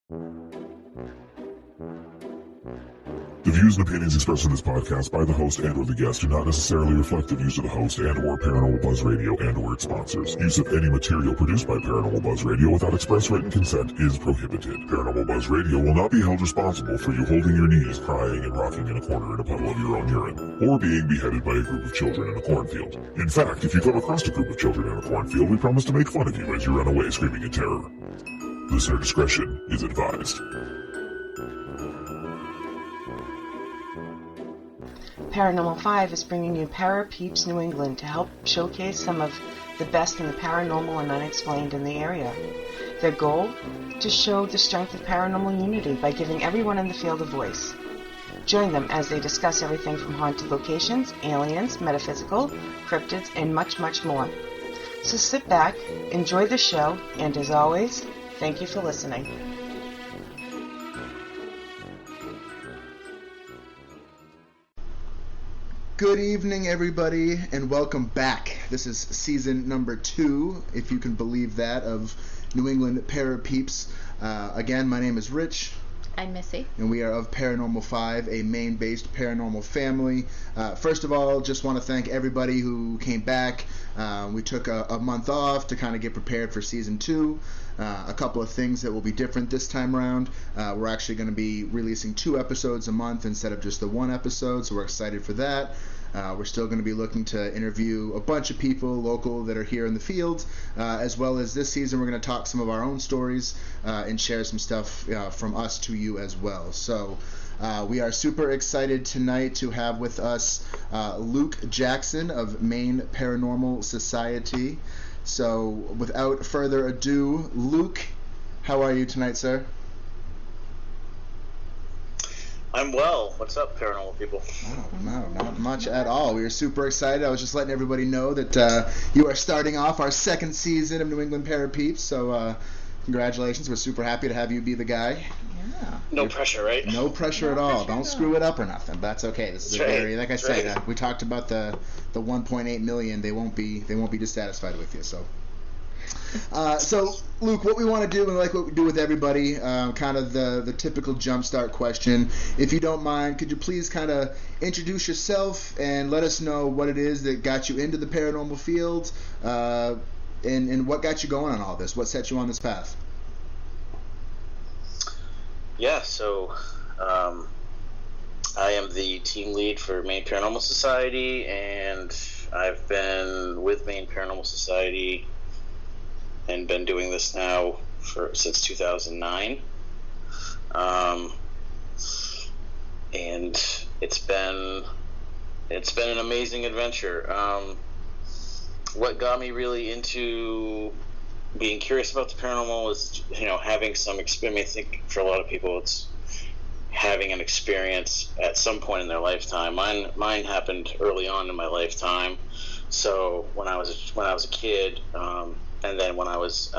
The views and opinions expressed in this podcast by the host and or the guest do not necessarily reflect the views of the host and or Paranormal Buzz Radio and or its sponsors. Use of any material produced by Paranormal Buzz Radio without express written consent is prohibited. Paranormal Buzz Radio will not be held responsible for you holding your knees, crying, and rocking in a corner in a puddle of your own urine, or being beheaded by a group of children in a cornfield. In fact, if you come across a group of children in a cornfield, we promise to make fun of you as you run away screaming in terror. Listener discretion is advised. Paranormal 5 is bringing you Para Peeps New England to help showcase some of the best in the paranormal and unexplained in the area. Their goal? To show the strength of paranormal unity by giving everyone in the field a voice. Join them as they discuss everything from haunted locations, aliens, metaphysical, cryptids, and much, much more. So sit back, enjoy the show, and as always, thank you for listening. Good evening, everybody, and welcome back. This is season number 2, if you can believe that, of New England Para Peeps. Again, my name is Rich. I'm Missy. And we are of Paranormal 5, a Maine-based paranormal family. First of all, just want to thank everybody who came back. We took a month off to kind of get prepared for season 2. A couple of things that will be different this time around. We're actually going to be releasing 2 episodes a month instead of just the 1 episode, so we're excited for that. We're still going to be looking to interview a bunch of people local that are here in the field, as well as this season we're going to talk some of our own stories and share some stuff from us to you as well. So we are super excited tonight to have with us Luke Jackson of Maine Paranormal Society. So without further ado, Luke, how are you tonight, sir? I'm well. What's up, paranormal people? No, not much at all. We are super excited. I was just letting everybody know that you are starting off our 2nd season of New England Para Peeps, so congratulations. We're super happy to have you be the guy. Yeah. No pressure, right? No pressure at all. Don't screw it up or nothing. That's okay. This is very, like I said, we talked about the 1.8 million. They won't be dissatisfied with you. So Luke, what we want to do, and like what we do with everybody, kind of the typical jumpstart question. If you don't mind, could you please kind of introduce yourself and let us know what it is that got you into the paranormal field, and what got you going on all this? What set you on this path? Yeah, so I am the team lead for Maine Paranormal Society, and I've been with Maine Paranormal Society and been doing this now since 2009. And it's been an amazing adventure. What got me really into being curious about the paranormal is, having some experience. I think for a lot of people, it's having an experience at some point in their lifetime. Mine happened early on in my lifetime. So when I was a kid, and then when I was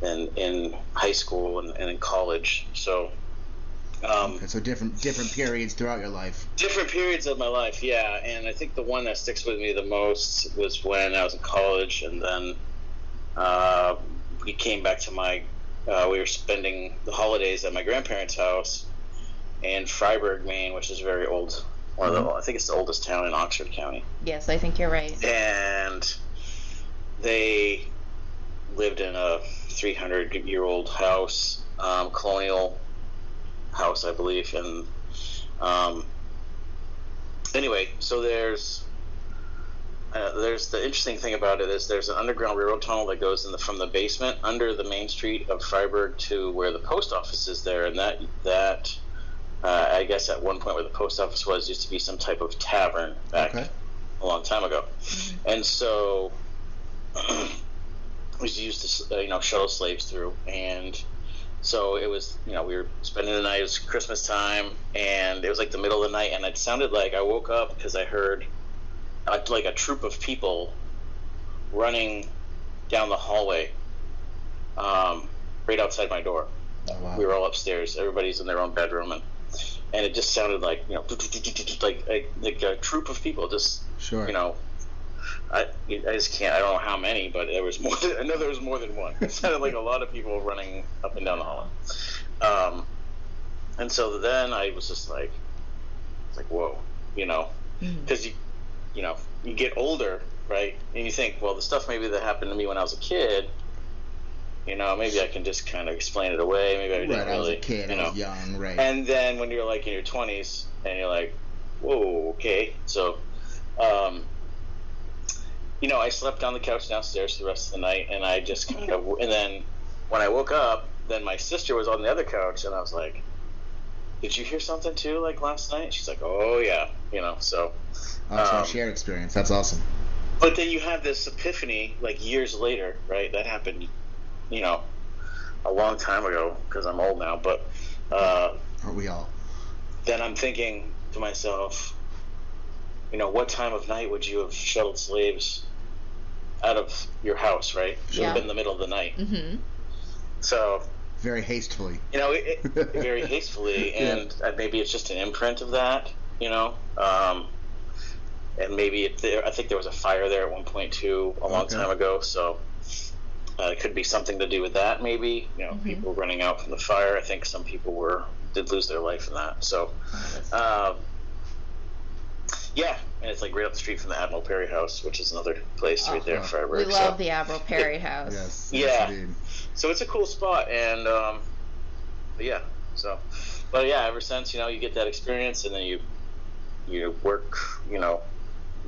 in high school and in college. So. Okay, so different periods throughout your life. Different periods of my life, yeah. And I think the one that sticks with me the most was when I was in college, and then we came back to we were spending the holidays at my grandparents' house in Freiburg, Maine, which is very old. I think it's the oldest town in Oxford County. Yes, I think you're right. And they lived in a 300-year-old house, colonial house, I believe. And anyway, so there's the interesting thing about it is there's an underground railroad tunnel that goes from the basement under the main street of Freiburg to where the post office is there, and that I guess at one point where the post office was used to be some type of tavern back a long time ago. Mm-hmm. And so we used to shuttle slaves through, and so it was, we were spending the night. It was Christmas time, and it was like the middle of the night, and it sounded like I woke up because I heard like a troop of people running down the hallway right outside my door. Oh, wow. We were all upstairs. Everybody's in their own bedroom, and it just sounded like like a troop of people just I just can't. I don't know how many, but there was more. I know there was more than one. It sounded like a lot of people running up and down the hall. And so then I was just like, whoa, because you get older, right? And you think, well, the stuff maybe that happened to me when I was a kid, maybe I can just kind of explain it away. Maybe I didn't really. I was a kid, I was young, right? And then when you're like in your 20s, and you're like, whoa, okay, so. I slept on the couch downstairs the rest of the night, and I just kind of, and then when I woke up, then my sister was on the other couch, and I was like, did you hear something too, like last night? She's like, oh yeah, so. So shared experience, that's awesome. But then you have this epiphany, like years later, right? That happened, a long time ago, because I'm old now, but. Aren't we all? Then I'm thinking to myself, what time of night would you have shuttled slaves out of your house, right? Should have been in the middle of the night. Mm-hmm. So. Very hastily. Very hastily, and maybe it's just an imprint of that, and maybe I think there was a fire there at one point too, a long time ago, so it could be something to do with that, maybe, people running out from the fire. I think some people did lose their life in that, so, yeah, and it's like right up the street from the Admiral Perry House, which is another place right there in Freiburg. We love the Admiral Perry House. Yes. Yeah. Indeed. So it's a cool spot, and but ever since you get that experience, and then you work,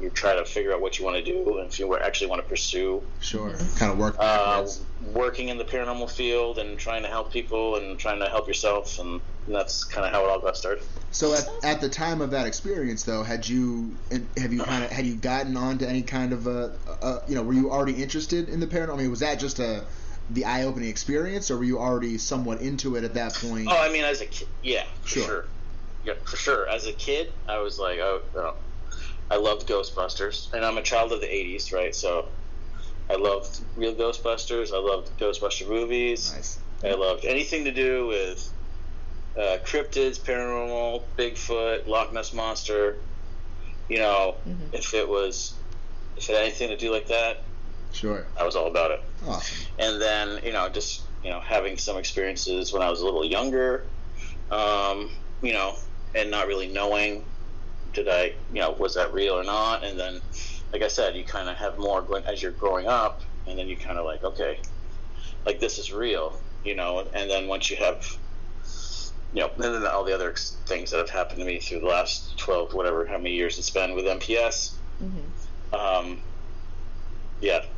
you try to figure out what you want to do, and if you actually want to pursue. Sure. Kind of work backwards. Working in the paranormal field and trying to help people and trying to help yourself, and that's kind of how it all got started. So at the time of that experience, though, had you gotten onto any kind of were you already interested in the paranormal? I mean, was that just the eye-opening experience, or were you already somewhat into it at that point? Oh, I mean, as a kid, yeah, for sure. Yeah, for sure. As a kid, I was like, I loved Ghostbusters, and I'm a child of the 80s, right? So I loved real Ghostbusters. I loved Ghostbuster movies. Nice. I loved anything to do with cryptids, paranormal, Bigfoot, Loch Ness Monster. If it had anything to do like that, sure, I was all about it. Awesome. And then, just having some experiences when I was a little younger, and not really knowing, was that real or not? And then, like I said, you kind of have more as you're growing up, and then you kind of like, okay, like this is real, and then once you have, and then all the other things that have happened to me through the last 12, whatever, how many years it's been with MPS,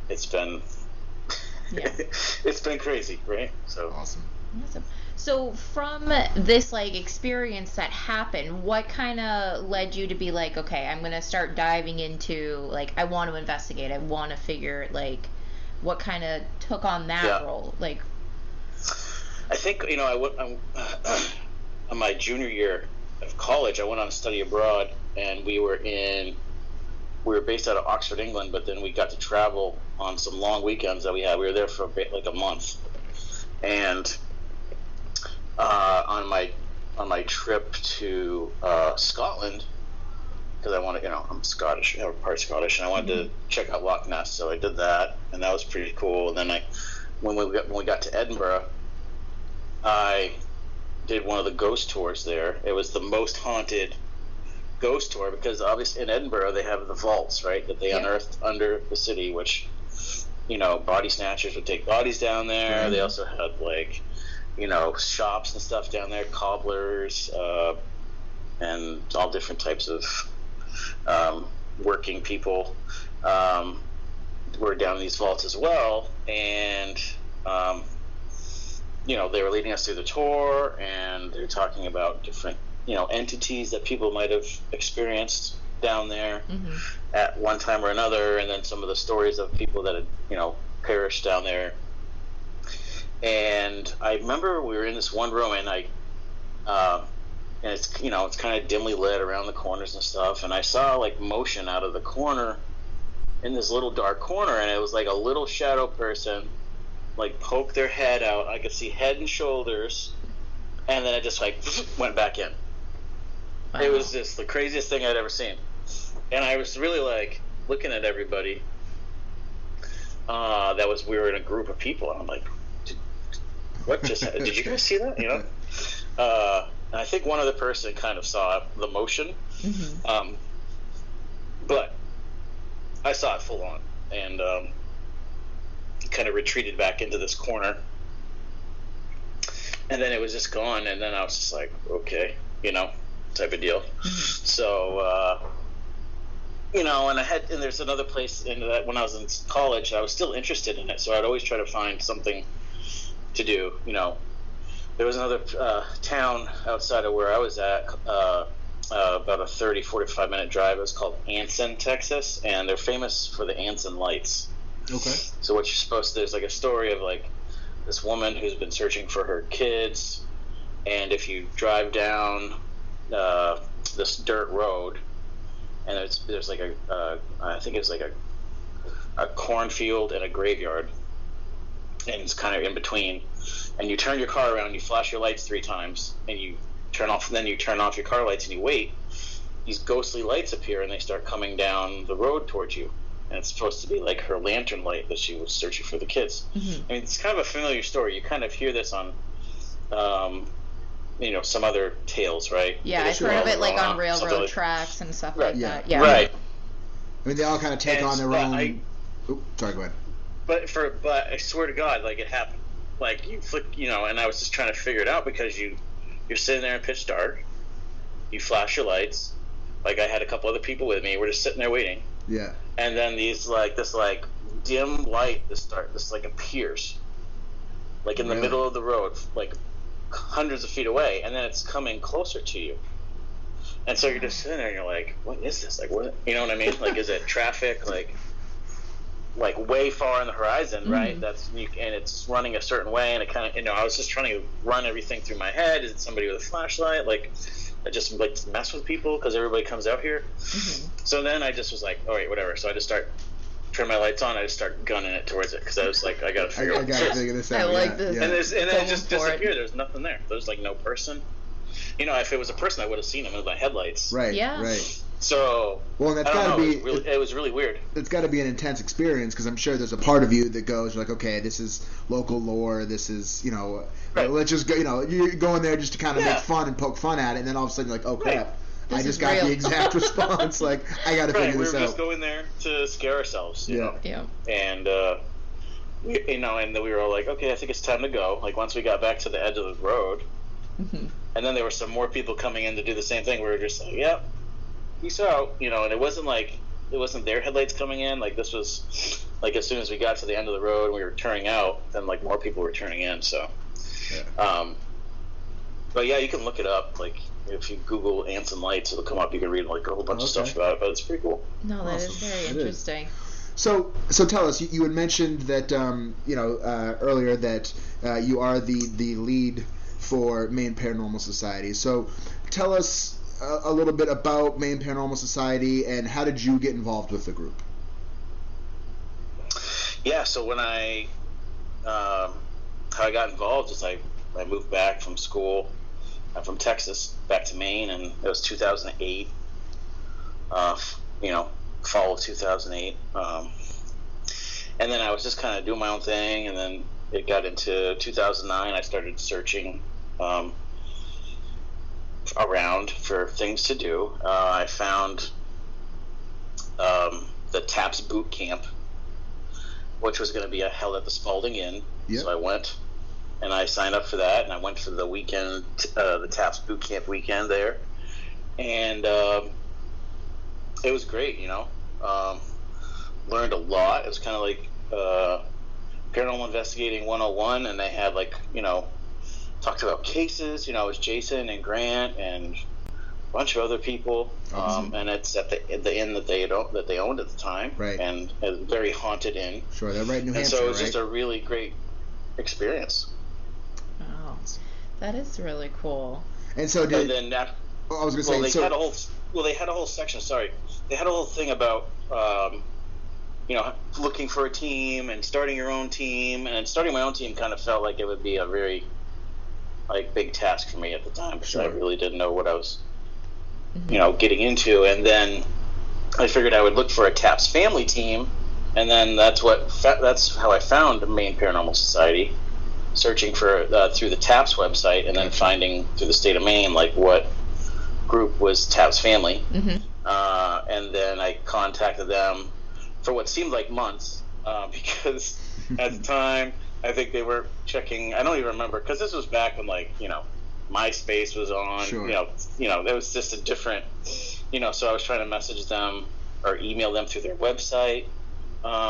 it's been, it's been crazy, right? So awesome. So from this experience that happened, what kind of led you to be like, okay, I'm gonna start diving into I want to investigate, I want to figure what kind of took on that role? I think on my junior year of college, I went on a study abroad, and we were based out of Oxford, England, but then we got to travel on some long weekends that we had. We were there for a month, and on my trip to Scotland, because I wanted, I'm Scottish, I'm part Scottish, and I wanted to check out Loch Ness, so I did that, and that was pretty cool. And then when we got to Edinburgh, I did one of the ghost tours there. It was the most haunted ghost tour, because obviously in Edinburgh they have the vaults, right, that they unearthed under the city, which body snatchers would take bodies down there. They also had shops and stuff down there, cobblers, and all different types of working people were down in these vaults as well. And they were leading us through the tour, and they were talking about different entities that people might have experienced down there at one time or another, and then some of the stories of people that had perished down there. And I remember we were in this one room, and and it's it's kind of dimly lit around the corners and stuff, and I saw motion out of the corner in this little dark corner, and it was like a little shadow person poke their head out. I could see head and shoulders, and then it just went back in. Wow. It was just the craziest thing I'd ever seen, and I was really looking at everybody, we were in a group of people, and I'm like, what just happened? Did you guys see that? You know, and I think one other person kind of saw the motion, but I saw it full on, and kind of retreated back into this corner, and then it was just gone, and then I was just like, okay, you know, type of deal. So, you know, and there's another place in that when I was in college, I was still interested in it, so I'd always try to find something to do. You know, there was another town outside of where I was at, about a 45 minute drive. It was called Anson, Texas, and they're famous for the Anson lights. Okay. So what you're supposed to, there's like a story of like this woman who's been searching for her kids, and if you drive down this dirt road, and there's like I think it's like a cornfield and a graveyard, and it's kind of in between, and you turn your car around, you flash your lights 3 times, and you turn off your car lights, and you wait. These ghostly lights appear, and they start coming down the road towards you. And it's supposed to be like her lantern light that she was searching for the kids. I mean, it's kind of a familiar story. You kind of hear this on, you know, some other tales, right? Yeah, I've heard of it like on railroad tracks and stuff like that. Yeah. Right. I mean, they all kind of take on their own. Sorry, go ahead. But I swear to God, like it happened. Like you flick, you know, and I was just trying to figure it out because you're sitting there in pitch dark. You flash your lights. Like I had a couple other people with me. We're just sitting there waiting. Yeah. And then this dim light appears, like in the middle of the road, like hundreds of feet away, and then it's coming closer to you. And so you're just sitting there and you're like, what is this? Like, what? You know what I mean? Like, is it traffic? Like way far on the horizon, right? And it's running a certain way, and it kind of, you know, I was just trying to run everything through my head. Is it somebody with a flashlight? Like, I just like to mess with people because everybody comes out here. So then I just was like, all right, whatever. So I just turn my lights on. I just start gunning it towards it because I was like, I gotta figure this out. I like this. Yeah. And then it just disappeared. There's nothing there. There's like no person. You know, if it was a person, I would have seen him with my headlights. Right. Yeah. Right. So, well, that's got to be. It was really weird. It's got to be an intense experience because I'm sure there's a part of you that goes like, okay, this is local lore. This is, you know, let's just go. You know, you're going there just to kind of make fun and poke fun at it, and then all of a sudden you're like, oh crap, I just got the exact response. Like, I got to figure this out. We were just going there to scare ourselves. You know? Yeah. And you know, and then we were all like, okay, I think it's time to go. Like once we got back to the edge of the road, and then there were some more people coming in to do the same thing. We were just like, yep. Peace out, you know, and it wasn't their headlights coming in. Like this was like as soon as we got to the end of the road and we were turning out, then like more people were turning in. So, but yeah, you can look it up. Like if you Google Anson lights, it'll come up. You can read like a whole bunch of stuff about it. But it's pretty cool. No, that is very interesting. So tell us. You had mentioned that you know earlier that you are the lead for Maine Paranormal Society. So tell us a little bit about Maine Paranormal Society and how did you get involved with the group? Yeah, so when how I got involved is I moved back from school. I'm from Texas back to Maine, and it was 2008. You know, fall of 2008. And then I was just kind of doing my own thing, and then it got into 2009. I started searching around for things to do. I found the TAPS boot camp, which was going to be held at the Spalding Inn. Yep. So I went and I signed up for that, and I went for the weekend, the TAPS boot camp weekend there, and it was great. You know, learned a lot. It was kind of like Paranormal Investigating 101, and they had like, you know, talked about cases. You know, it was Jason and Grant and a bunch of other people, and it's at the inn that they owned at the time, right? And a very haunted inn. Sure, they're right in New Hampshire, and so it was just a really great experience. Oh, that is really cool. And so did. And then I was going to say. They had a whole section. Sorry, they had a whole thing about. You know, looking for a team and starting your own team, and starting my own team kind of felt like it would be a very like big task for me at the time because I really didn't know what I was, you know, getting into. And then I figured I would look for a TAPS family team And then that's how I found the Maine Paranormal Society, searching for through the TAPS website, and then finding through the state of Maine like what group was TAPS family. Mm-hmm. And then I contacted them for what seemed like months, because at the time I think they were checking. I don't even remember, because this was back when MySpace was on. Sure. There was just a different. So I was trying to message them or email them through their website,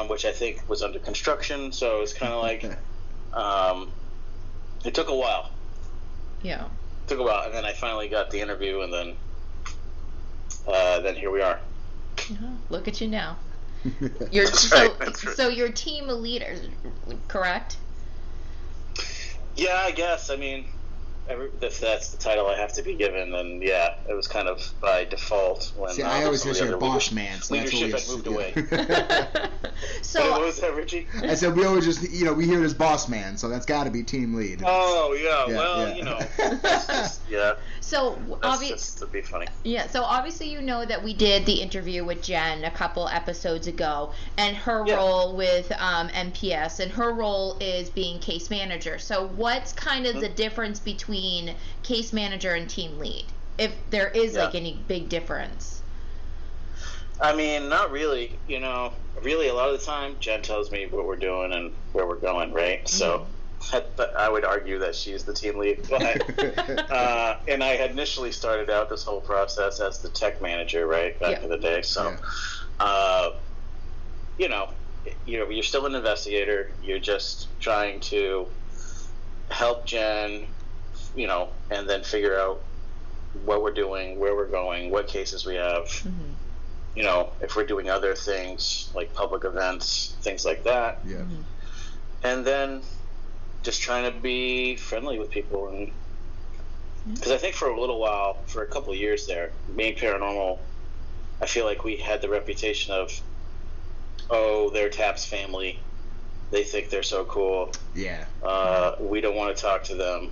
which I think was under construction. So it was kind of like, it took a while. Yeah. It took a while, and then I finally got the interview, and then here we are. Look at you now. That's right. So you're team leaders, correct? Yeah, I guess. I mean, if that's the title I have to be given, then yeah, it was kind of by default. When See, I always hear you're boss man, so leadership that's had moved away. So what was that, Richie? I said we always just we hear it as boss man, so that's got to be team lead. Oh yeah, yeah. So That's to be funny. Yeah, so obviously that we did the interview with Jen a couple episodes ago, and her role with MPS, and her role is being case manager. So what's kind of the difference between case manager and team lead, if there is any big difference? I mean, not really. Really a lot of the time Jen tells me what we're doing and where we're going, right? Mm-hmm. So I would argue that she's the team lead, but and I had initially started out this whole process as the tech manager, right, back in the day. So, you're still an investigator. You're just trying to help Jen, and then figure out what we're doing, where we're going, what cases we have. Mm-hmm. If we're doing other things like public events, things like that. Yeah. Mm-hmm. And then just trying to be friendly with people, and because I think for a little while, for a couple of years there, Maine Paranormal, I feel like we had the reputation of, they're TAPS family, they think they're so cool. Yeah. We don't want to talk to them.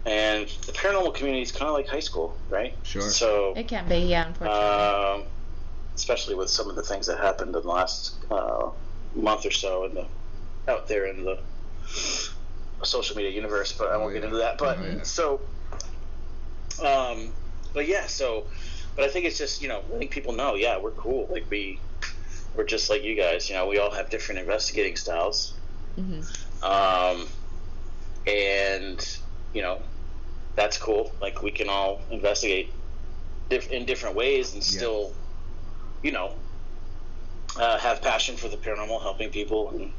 And the paranormal community is kind of like high school, right? Sure. So it can be, yeah, unfortunately. Especially with some of the things that happened in the last month or so out there in the social media universe, but I won't get into that. But but I think it's just letting people know, we're cool. Like we're just like you guys. We all have different investigating styles, and that's cool. Like we can all investigate in different ways and still, have passion for the paranormal, helping people and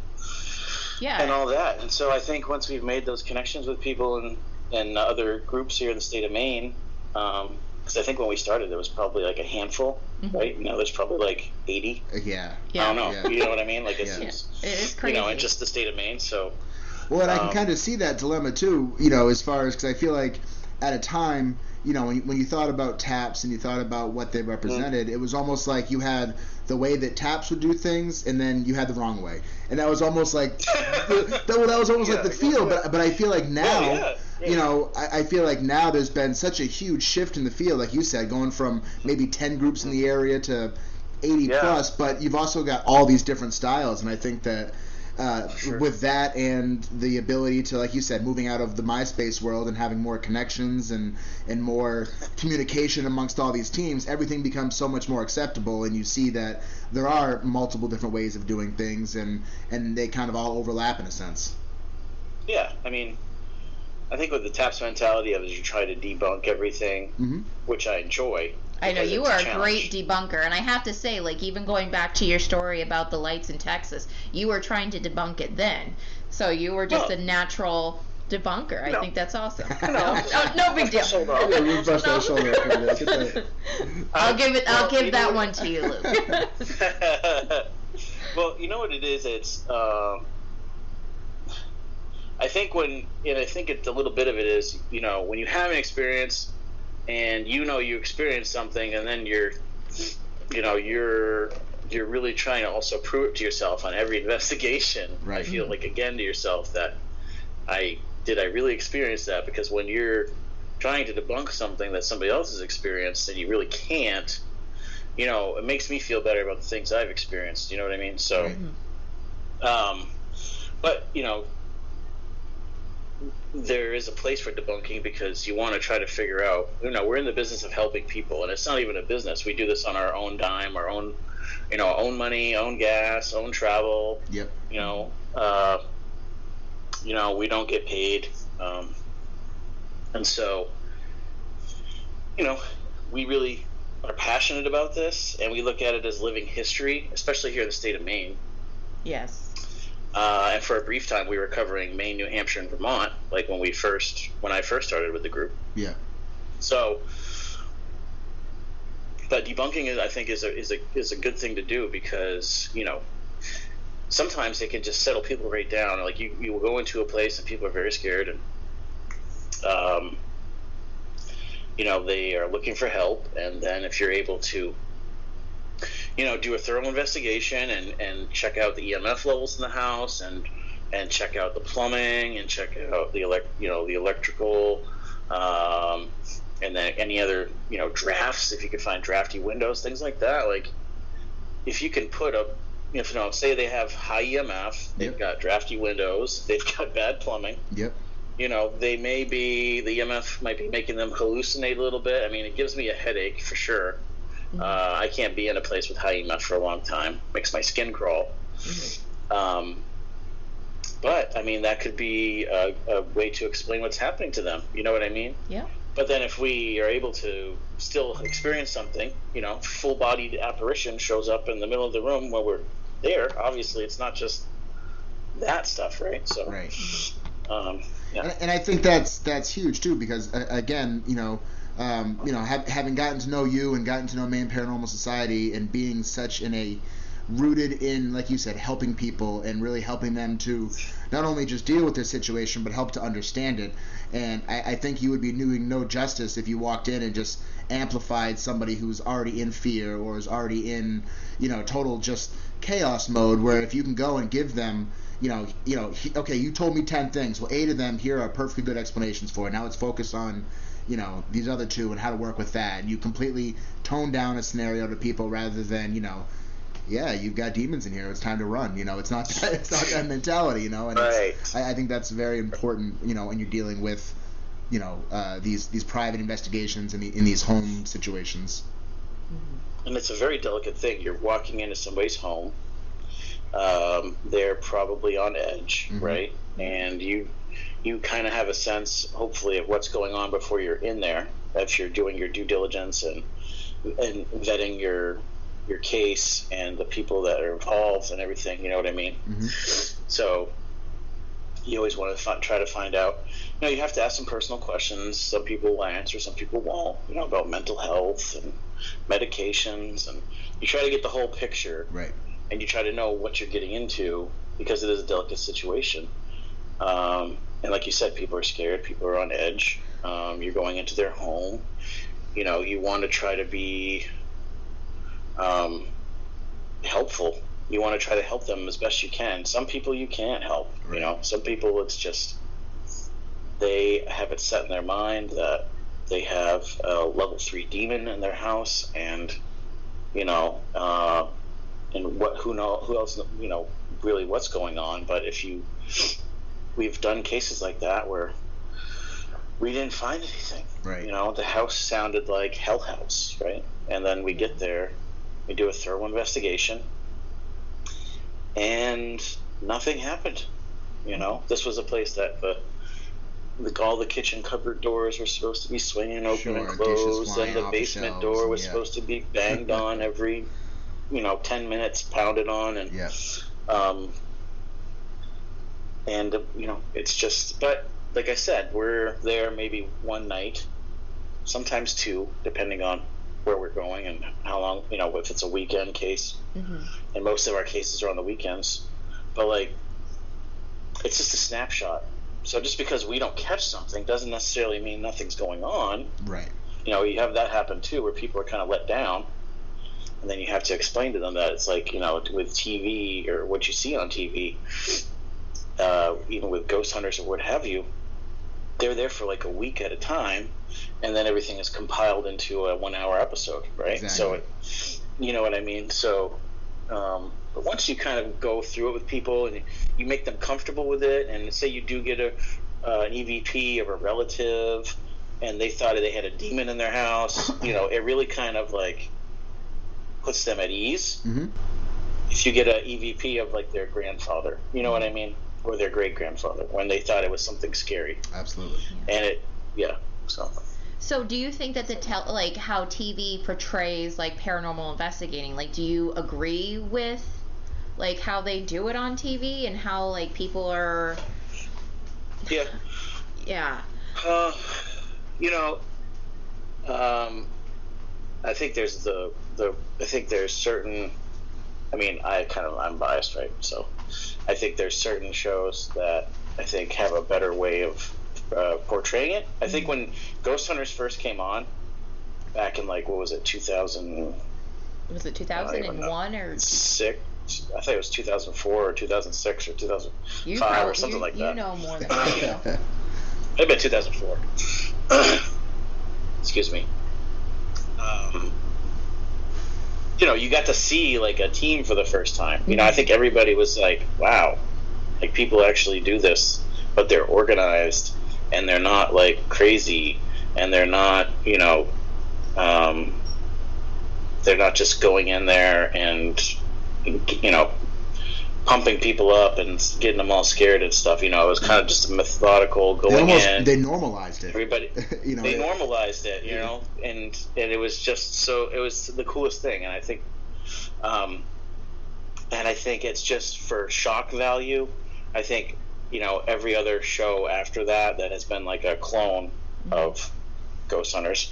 all that. And so I think once we've made those connections with people and other groups here in the state of Maine, because I think when we started there was probably like a handful, right? Now there's probably like 80. Yeah. I don't know. Yeah. You know what I mean? Like it is crazy. In just the state of Maine. So. Well, and I can kind of see that dilemma too. As far as, because I feel like at a time, when you thought about TAPS and you thought about what they represented, it was almost like you had the way that TAPS would do things, and then you had the wrong way, and that was almost like that was almost like the feel. But I feel like now, I feel like now there's been such a huge shift in the field, like you said, going from maybe 10 groups in the area to 80 plus. But you've also got all these different styles, and I think that. With that and the ability to, like you said, moving out of the MySpace world and having more connections and more communication amongst all these teams, everything becomes so much more acceptable, and you see that there are multiple different ways of doing things, and they kind of all overlap in a sense. Yeah, I mean, I think with the TAPS mentality of you try to debunk everything, which I enjoy. I know you are a great debunker, and I have to say, like, even going back to your story about the lights in Texas, you were trying to debunk it then, so you were just a natural debunker. I think that's awesome. No big deal. I'll give that one to you, Luke. Well, you know what it is? It's I think it's a little bit of it is, when you have an experience and you experience something, and then you're really trying to also prove it to yourself on every investigation. Right. I feel like, again, to yourself that I really experience that? Because when you're trying to debunk something that somebody else has experienced and you really can't, it makes me feel better about the things I've experienced. You know what I mean? So, but there is a place for debunking, because you want to try to figure out, we're in the business of helping people, and it's not even a business. We do this on our own dime, our own, own money, own gas, own travel. Yep. We don't get paid. And so, we really are passionate about this, and we look at it as living history, especially here in the state of Maine. Yes. And for a brief time, we were covering Maine, New Hampshire, and Vermont, like when I first started with the group. Yeah. So, but debunking, I think, is a good thing to do, because sometimes it can just settle people right down. Like you will go into a place and people are very scared, and they are looking for help, and then if you're able to do a thorough investigation and check out the EMF levels in the house, and check out the plumbing, and check out the electrical, and then any other drafts, if you can find drafty windows, things like that. Like if you can put up, say they have high EMF, they've got drafty windows, they've got bad plumbing. Yep. The EMF might be making them hallucinate a little bit. I mean, it gives me a headache for sure. I can't be in a place with high EMF for a long time. Makes my skin crawl. But I mean, that could be a way to explain what's happening to them. You know what I mean? Yeah. But then if we are able to still experience something, full-bodied apparition shows up in the middle of the room while we're there. Obviously, it's not just that stuff, right? So. Right. Yeah. And I think that's huge too, because again, having gotten to know you and gotten to know Maine Paranormal Society, and being such rooted in, like you said, helping people and really helping them to not only just deal with their situation, but help to understand it. And I think you would be doing no justice if you walked in and just amplified somebody who's already in fear, or is already in, total just chaos mode, where if you can go and give them, okay, you told me 10 things. Well, 8 of them, here are perfectly good explanations for it. Now let's focus on, these other 2 and how to work with that. And you completely tone down a scenario to people, rather than, yeah, you've got demons in here, it's time to run. It's not that mentality, and right. I think that's very important, when you're dealing with, these private investigations in these home situations. And it's a very delicate thing. You're walking into somebody's home. They're probably on edge, right? And you kind of have a sense, hopefully, of what's going on before you're in there, if you're doing your due diligence and vetting your case and the people that are involved and everything. You know what I mean? So you always want to try to find out. You have to ask some personal questions. Some people will answer, some people won't. About mental health and medications, and you try to get the whole picture. Right. And you try to know what you're getting into, because it is a delicate situation. And like you said, people are scared, people are on edge. You're going into their home. You want to try to be helpful. You want to try to help them as best you can. Some people you can't help. Right. Some people, it's just they have it set in their mind that they have a level 3 demon in their house, and and who else really what's going on. But we've done cases like that where we didn't find anything. Right. The house sounded like Hell House, right? And then we get there, we do a thorough investigation, and nothing happened. This was a place that all the kitchen cupboard doors were supposed to be swinging open and closed, and the basement door was supposed to be banged on every 10 minutes, pounded on, and it's just, but like I said, we're there maybe one night, sometimes 2, depending on where we're going and how long, if it's a weekend case, and most of our cases are on the weekends, but it's just a snapshot. So just because we don't catch something doesn't necessarily mean nothing's going on. Right. You have that happen too, where people are kind of let down. And then you have to explain to them that it's like, with TV or what you see on TV, even with ghost hunters or what have you, they're there for like a week at a time, and then everything is compiled into a 1-hour episode, right? Exactly. So You know what I mean? So, but once you kind of go through it with people and you make them comfortable with it, and say you do get an EVP of a relative, and they thought they had a demon in their house, it really kind of like puts them at ease. Mm-hmm. If you get an EVP of like their grandfather, you know what I mean, or their great grandfather, when they thought it was something scary. Absolutely. And So do you think that like how TV portrays like paranormal investigating, like do you agree with like how they do it on TV and how like people are? Yeah. Yeah. I think there's I think there's certain. I mean, I'm biased, right? So, I think there's certain shows that I think have a better way of portraying it. I think when Ghost Hunters first came on, back in like, what was it, 2000? Was it 2001 or 6? I think it was 2004 or 2006 or 2005 or something like that. You know more than I do. I bet 2004. Excuse me. You got to see like a team for the first time. I think everybody was like, wow, like people actually do this, but they're organized and they're not like crazy, and they're not, they're not just going in there and, pumping people up and getting them all scared and stuff. It was kind of just a methodical going in. They normalized it. Everybody, they normalized it, and it was just it was the coolest thing. And I think, it's just for shock value. I think, every other show after that has been like a clone of Ghost Hunters,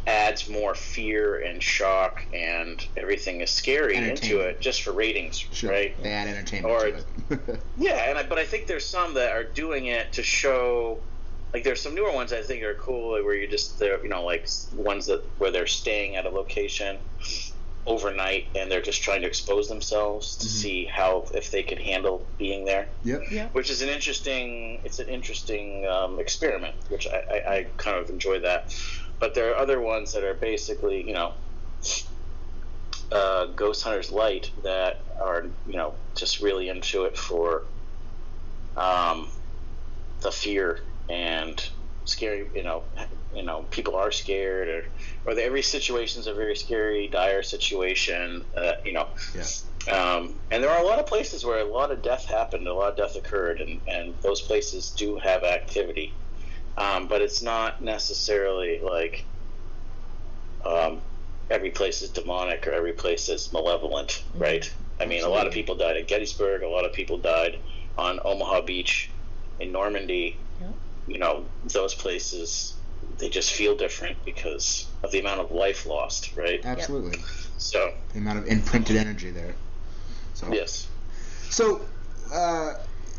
adds more fear and shock, and everything is scary into it just for ratings, sure. Right? They add entertainment to it. Yeah, but I think there's some that are doing it to show. Like there's some newer ones I think are cool, where you're just there, like ones where they're staying at a location overnight and they're just trying to expose themselves to see if they can handle being there. Yep. Which is an interesting experiment, which I kind of enjoy that. But there are other ones that are basically, Ghost Hunters Light that are, just really into it for the fear and scary, people are scared, or every situation's a very scary, dire situation, and there are a lot of places where a lot of death happened, a lot of death occurred, and those places do have activity. But it's not necessarily like every place is demonic or every place is malevolent, right? I mean, a lot of people died at Gettysburg. A lot of people died on Omaha Beach in Normandy. Those places, they just feel different because of the amount of life lost, right? Absolutely. So the amount of imprinted energy there. So. Yes. So,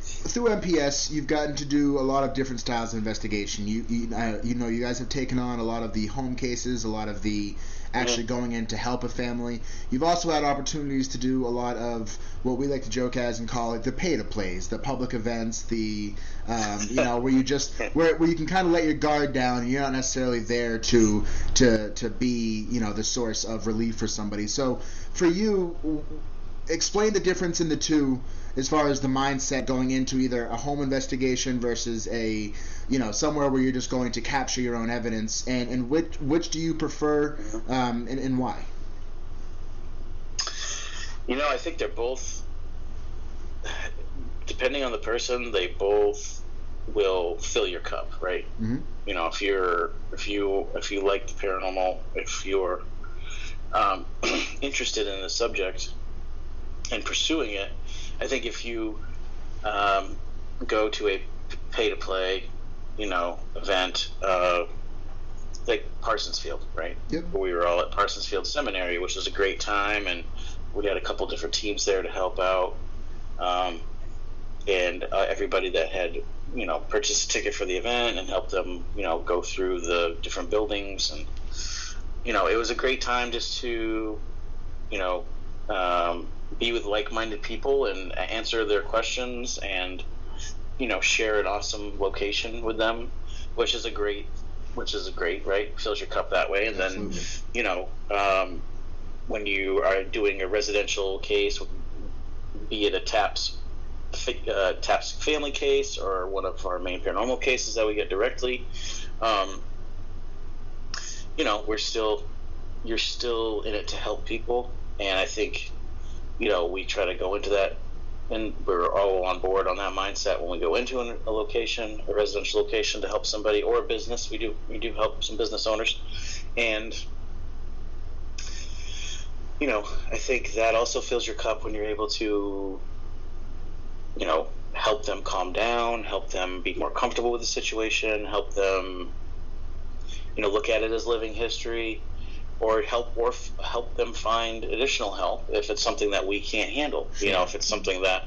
through MPS, you've gotten to do a lot of different styles of investigation. You guys have taken on a lot of the home cases, a lot of the actually going in to help a family. You've also had opportunities to do a lot of what we like to joke as and call it the pay-to-plays, the public events, the where you just where you can kind of let your guard down and you're not necessarily there to be the source of relief for somebody. So for you, explain the difference in the two as far as the mindset going into either a home investigation versus a somewhere where you're just going to capture your own evidence, and which do you prefer, and why? I think they're both, depending on the person, they both will fill your cup, right? Mm-hmm. If you like the paranormal, if you're interested in the subject and pursuing it, I think if you go to a pay-to-play, event, like Parsonsfield, right? Yep. We were all at Parsonsfield Seminary, which was a great time, and we had a couple different teams there to help out, and everybody that had, purchased a ticket for the event and helped them, go through the different buildings, and, it was a great time just to, be with like-minded people and answer their questions and, share an awesome location with them, which is a great which is great, right? Fills your cup that way. And Absolutely. then, when you are doing a residential case, be it a TAPS family case or one of our Maine paranormal cases that we get directly, you're still in it to help people. And I think, we try to go into that, and we're all on board on that mindset when we go into a location, a residential location, to help somebody or a business. We do help some business owners, and I think that also fills your cup when you're able to, help them calm down, help them be more comfortable with the situation, help them, look at it as living history, or help them find additional help if it's something that we can't handle. If it's something that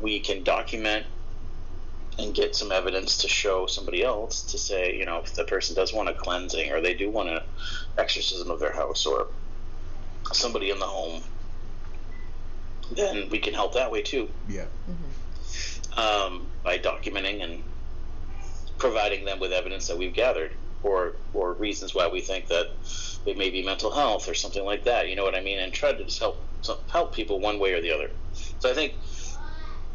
we can document and get some evidence to show somebody else to say, if the person does want a cleansing or they do want an exorcism of their house or somebody in the home, then we can help that way too. Yeah. By documenting and providing them with evidence that we've gathered, or reasons why we think that it may be mental health or something like that. You know what I mean? And try to just help people one way or the other. So I think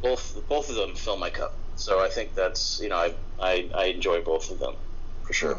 both of them fill my cup. So I think that's I enjoy both of them for sure.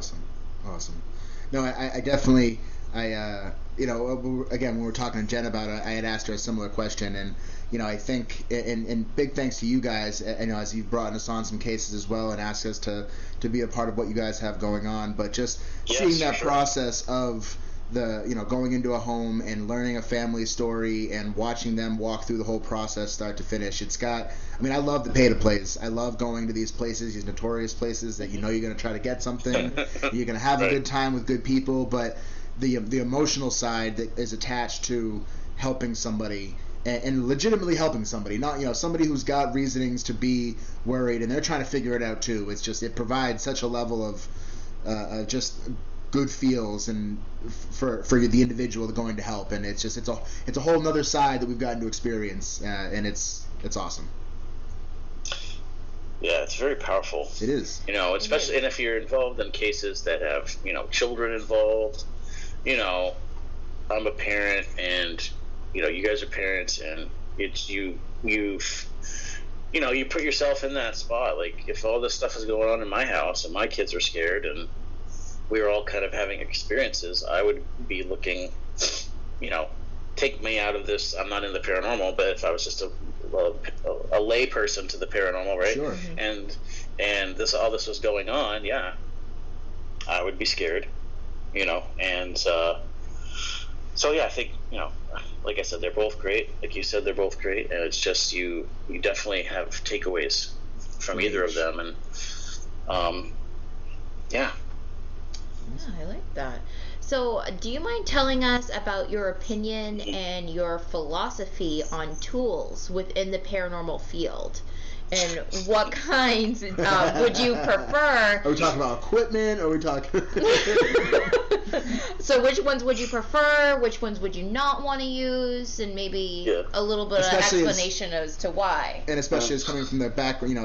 Awesome. No, I definitely again, when we were talking to Jen about it, I had asked her a similar question, and I think, and big thanks to you guys, as you've brought us on some cases as well and asked us to be a part of what you guys have going on, but just seeing that process of the, going into a home and learning a family story and watching them walk through the whole process start to finish. I love the pay-to-plays. I love going to these places, these notorious places that you're going to try to get something, you're going to have a good time with good people, but the emotional side that is attached to helping somebody and legitimately helping somebody, not somebody who's got reasonings to be worried and they're trying to figure it out too. It's just, it provides such a level of just good feels and for the individual going to help, and it's a whole nother side that we've gotten to experience, and it's awesome. Yeah, it's very powerful. It is. Especially, and if you're involved in cases that have children involved. I'm a parent, and you guys are parents, and it's you put yourself in that spot. Like, if all this stuff is going on in my house and my kids are scared and we were all kind of having experiences, I would be looking, take me out of this. I'm not in the paranormal, but if I was just a lay person to the paranormal, right? Sure. And all this was going on, yeah, I would be scared. And so yeah, I think, like I said, they're both great. Like you said, they're both great, and it's just you definitely have takeaways from either of them, and yeah. I like that. So, do you mind telling us about your opinion and your philosophy on tools within the paranormal field? And what kinds would you prefer? Are we talking about equipment? Or are we talking... So which ones would you prefer? Which ones would you not want to use? And maybe a little bit of explanation as to why. And especially as coming from the background,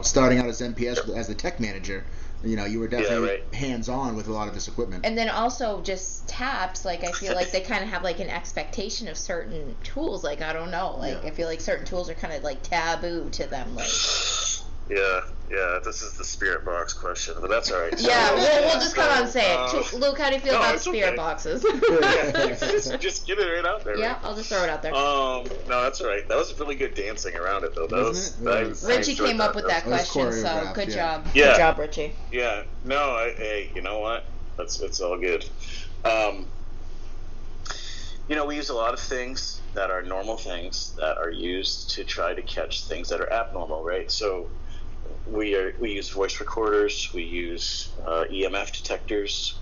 starting out as MPS as the tech manager, you were definitely hands-on with a lot of this equipment. And then also just TAPS, like, I feel like they kind of have, like, an expectation of certain tools. Like, I don't know. Like, I feel like certain tools are kind of, like, taboo to them. Like, yeah, this is the spirit box question, but that's all right. Yeah, we'll just come out and say it. Luke, how do you feel about spirit boxes? Just get it right out there. Yeah, right? I'll just throw it out there. No, that's all right. That was really good dancing around it, though. Richie came up with that question, so good job. Yeah. Good job, Richie. Yeah. No, hey, you know what? It's all good. We use a lot of things that are normal things that are used to try to catch things that are abnormal, right? So we use voice recorders, we use EMF detectors,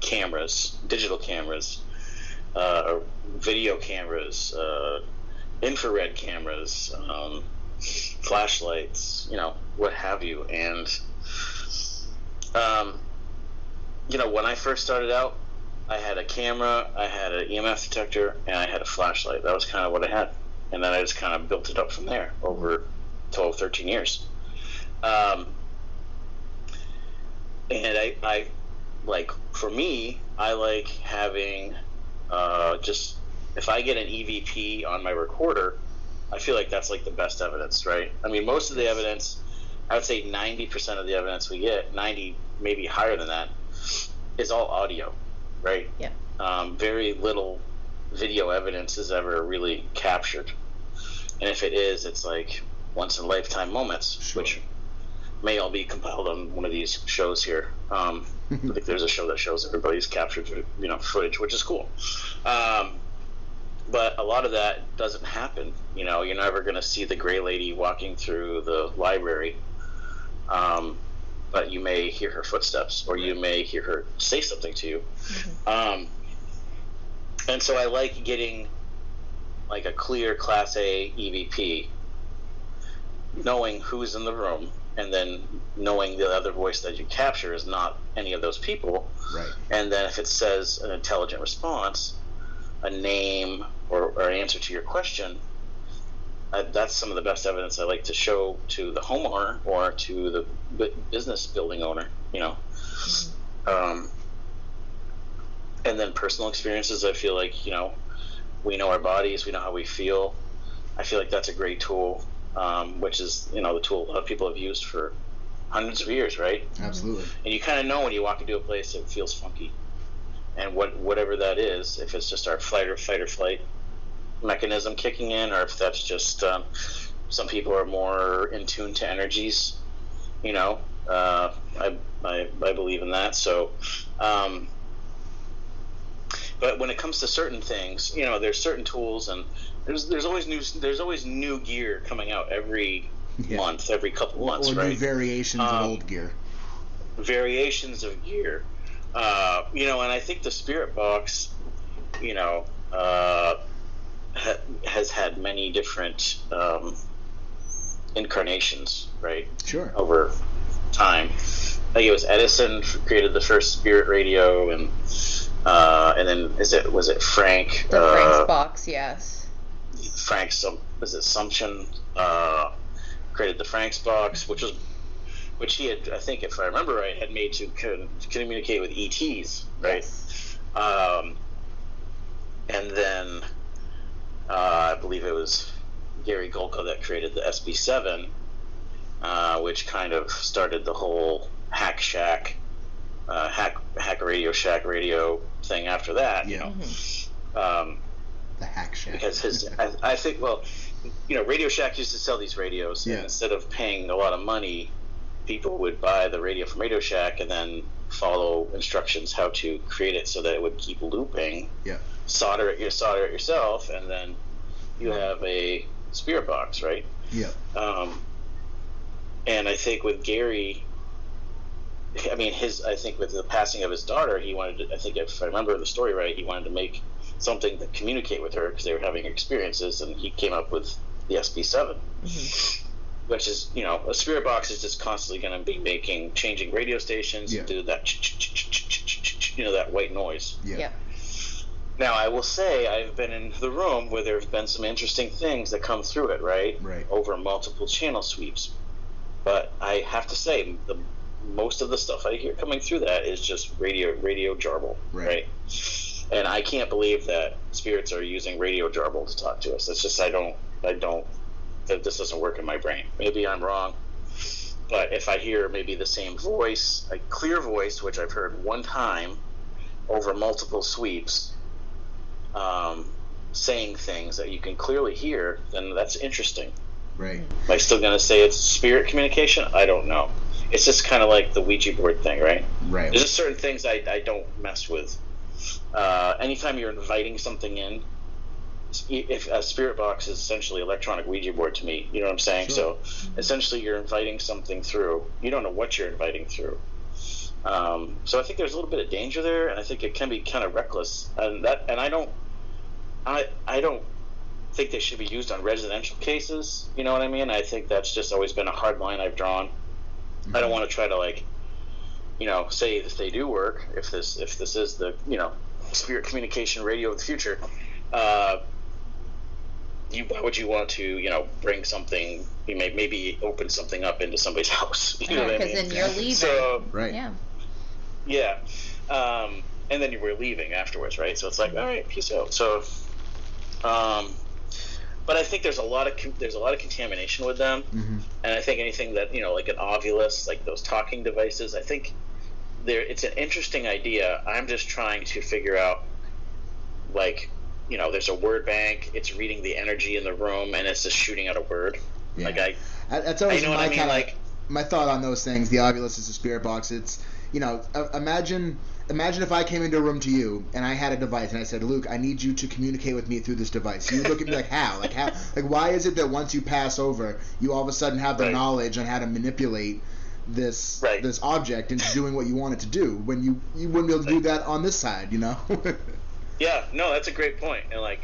cameras, digital cameras, video cameras, infrared cameras, flashlights, what have you. And when I first started out, I had a camera, I had an EMF detector, and I had a flashlight. That was kind of what I had. And then I just kind of built it up from there over 12, 13 years. And I like, for me, I like having just, if I get an EVP on my recorder, I feel like that's like the best evidence, right? I mean, most of the evidence, I would say 90% of the evidence we get, 90, maybe higher than that, is all audio, right? Yeah. Very little video evidence is ever really captured. And if it is, it's like once in a lifetime moments, Sure. which may all be compiled on one of these shows here. I think there's a show that shows everybody's captured, footage, which is cool. But a lot of that doesn't happen. You're never going to see the gray lady walking through the library, but you may hear her footsteps, or you may hear her say something to you. And so I like getting like a clear Class A EVP, knowing who's in the room, and then knowing the other voice that you capture is not any of those people. Right. And then if it says an intelligent response, a name, or an answer to your question, that's some of the best evidence I like to show to the homeowner or to the business building owner, and then personal experiences, I feel like, we know our bodies, we know how we feel. I feel like that's a great tool, which is, the tool a lot of people have used for hundreds of years, right? Absolutely. And you kind of know when you walk into a place it feels funky. And whatever that is, if it's just our fight or flight mechanism kicking in, or if that's just some people are more in tune to energies, I believe in that. So, but when it comes to certain things, there's certain tools, and there's always new gear coming out every month, every couple months, or right? new variations of old gear. Variations of gear. And I think the Spirit Box, has had many different incarnations, right? Sure. Over time. I think it was Edison created the first Spirit radio, and then was it Frank? The Frank's box, yes. Was it Sumption? Created the Frank's box, which he had, I think, if I remember right, had made to communicate with ETs, right? Yes. And then I believe it was Gary Golka that created the SB7, which kind of started the whole Hack Radio Shack radio thing after that. Yeah. The Hack Shack. Because I think, Radio Shack used to sell these radios, and instead of paying a lot of money, people would buy the radio from Radio Shack and then follow instructions how to create it so that it would keep looping. Yeah. Solder it yourself, and then you have a Spirit Box, right? Yeah. And I think with Gary, I think with the passing of his daughter, he wanted to, I think if I remember the story right, he wanted to make something to communicate with her because they were having experiences, and he came up with the SB7. Which is, a Spirit Box is just constantly going to be changing radio stations and do that, that white noise. Yeah. Now, I will say I've been in the room where there have been some interesting things that come through it, right? Over multiple channel sweeps. But I have to say, most of the stuff I hear coming through that is just radio jarble, right? And I can't believe that spirits are using radio jarble to talk to us. It's just this doesn't work in my brain. Maybe I'm wrong, but if I hear maybe the same voice, a clear voice, which I've heard one time over multiple sweeps, saying things that you can clearly hear, then that's interesting. Right. Am I still going to say it's spirit communication? I don't know. It's just kind of like the Ouija board thing, right? Right. There's just certain things I don't mess with. Anytime you're inviting something in, if a Spirit Box is essentially electronic Ouija board to me, you know what I'm saying? Sure. So essentially you're inviting something through. You don't know what you're inviting through. So I think there's a little bit of danger there, and I think it can be kind of reckless. And I don't think they should be used on residential cases. You know what I mean? I think that's just always been a hard line I've drawn. Mm-hmm. I don't want to try to say if they do work, if this is the spirit communication radio of the future. Why would you want to, bring something, maybe open something up into somebody's house? You know what I mean? Because then you're leaving. So, right. Yeah. Yeah. And then you were leaving afterwards, right? So it's like, all right, peace out. So, but I think there's a lot of contamination with them, and I think anything that like an Ovilus, like those talking devices, I think it's an interesting idea. I'm just trying to figure out, like, there's a word bank. It's reading the energy in the room, and it's just shooting out a word. Yeah. Like that's always my kind of like my thought on those things. The Ovilus is a spirit box. It's imagine if I came into a room to you and I had a device and I said, Luke, I need you to communicate with me through this device. You would look at me like, how? Like why is it that once you pass over, you all of a sudden have the knowledge on how to manipulate this object into doing what you want it to do when you wouldn't be able to do that on this side, Yeah, no, that's a great point. And like,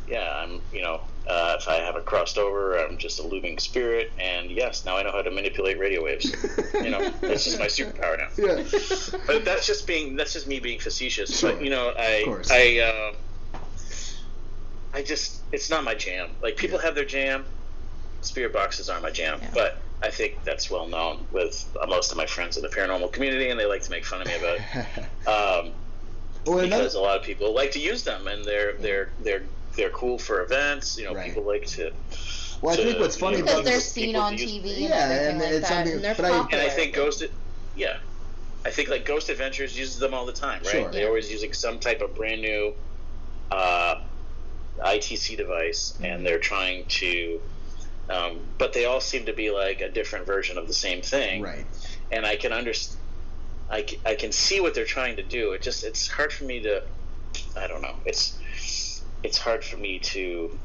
yeah, I'm, if I haven't crossed over, I'm just a living spirit, and yes, now I know how to manipulate radio waves. That's just my superpower now. Yeah. But that's just me being facetious. Sure. But I just, it's not my jam. Like, people have their jam. Spirit boxes aren't my jam, but I think that's well known with most of my friends in the paranormal community, and they like to make fun of me about it. Because a lot of people like to use them, and they're cool for events. People like to. Well, I think what's funny about they're seen on TV and everything like that, and they're popular. And I think I think like Ghost Adventures uses them all the time, right? Sure. They're always using some type of brand new ITC device, and they're trying to. But they all seem to be like a different version of the same thing, right? And I can understand. I can see what they're trying to do. It's hard for me to. I don't know. It's hard for me to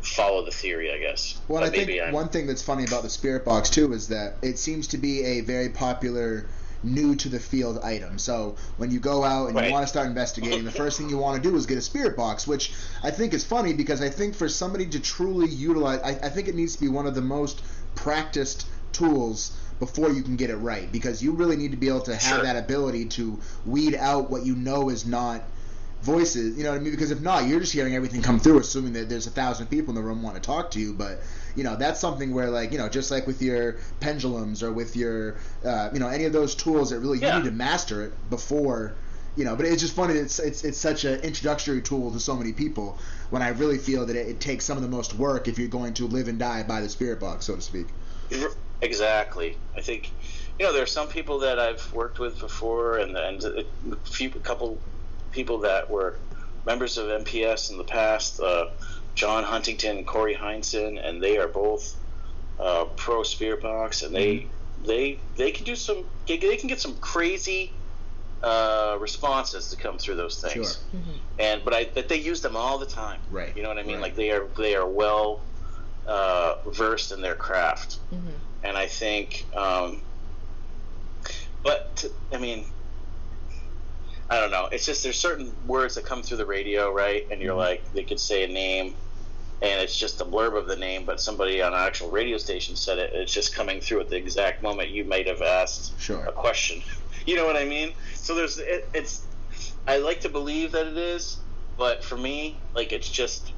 follow the theory, I guess. Well, I think one thing that's funny about the spirit box too is that it seems to be a very popular new to the field item. So when you go out and you want to start investigating, the first thing you want to do is get a spirit box, which I think is funny because I think for somebody to truly utilize, I think it needs to be one of the most practiced tools before you can get it right, because you really need to be able to have that ability to weed out what is not voices, you know what I mean? Because if not, you're just hearing everything come through, assuming that there's 1,000 people in the room want to talk to you. But that's something where, like, just like with your pendulums or with your any of those tools that really you need to master it before. But it's just funny that it's such an introductory tool to so many people, when I really feel that it takes some of the most work if you're going to live and die by the spirit box, so to speak. Exactly. I think there are some people that I've worked with before, and a couple people that were members of MPS in the past, John Huntington and Corey Heinsohn, and they are both pro spirit box, and they can do they can get some crazy responses to come through those things. Sure. But they use them all the time. Right. You know what I mean? Right. Like they are well versed in their craft. And I think, I don't know. It's just there's certain words that come through the radio, right? And you're like, they could say a name, and it's just a blurb of the name, but somebody on an actual radio station said it. It's just coming through at the exact moment you might have asked a question. You know what I mean? So I like to believe that it is, but for me, like, it's just